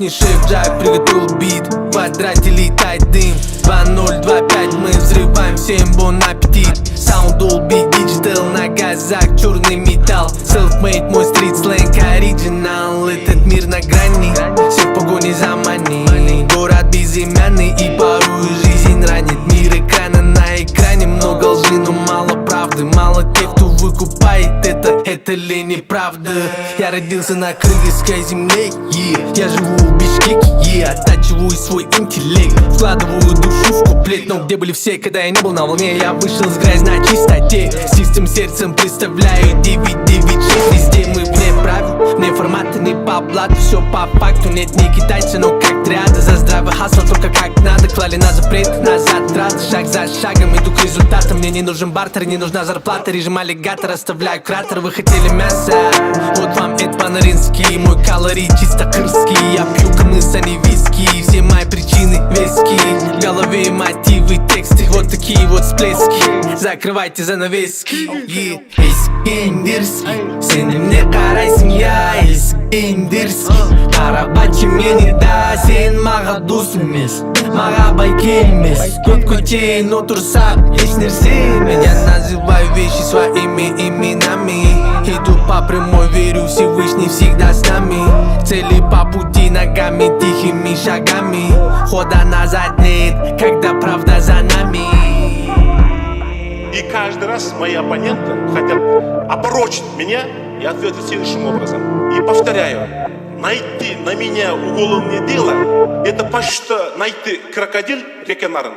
Ихний шеф Джак приготовил бит, в квадрате летает дым. 2025 мы взрываем, всем бон аппетит. Sound Dolby Digital, на газах черный металл. Self-made, мой стрит сленг оригинал. Этот мир на грани, все в погоне за money. Город безымянный и порой жизнь ранит. Мир экрана на экране, много лжи, но мало правды. Мало тех, кто выкупает это ли неправда? Я родился на кыргызской земле, я живу в Бишкеке, оттачиваю свой интеллект, вкладываю душу в куплет. Но где были все, когда я не был на волне? Я вышел с грязи на чистоте, с чистым сердцем представляю 996. Везде мы вне правил, вне формата, не по блату, все по факту. Нет, не китайцы, но как триада. За здравый хасл, только как надо. Клали на запрет, назад траты, шаг за шагом иду к результатам. Мне не нужен бартер, не нужна зарплата. Режим аллигатор, оставляю кратер. Вы хотели мясо? Вот вам это по-нарински. Мой калорий чисто кырский. Я пью кымыс, а не виски. Все мои причины вески. В голове мотивы, тексты, вот такие вот всплески. Закрывайте занавески. Искендерский, сенімне қарайсың, я Искендерский. Қарабачы мені да, сен маға дос емес, маға байке емес. Көп көтейін отырсақ, еш нәрсе емес. Я называю вещи своими именами. Иду по прямой, верю, Всевышний всегда с нами. Цели по пути ногами, тихими шагами. Хода назад нет, когда правда за нами. И каждый раз мои оппоненты хотят опорочить меня и ответить следующим образом. И повторяю, найти на меня уголовное дело — это почти найти крокодил реки Нарын.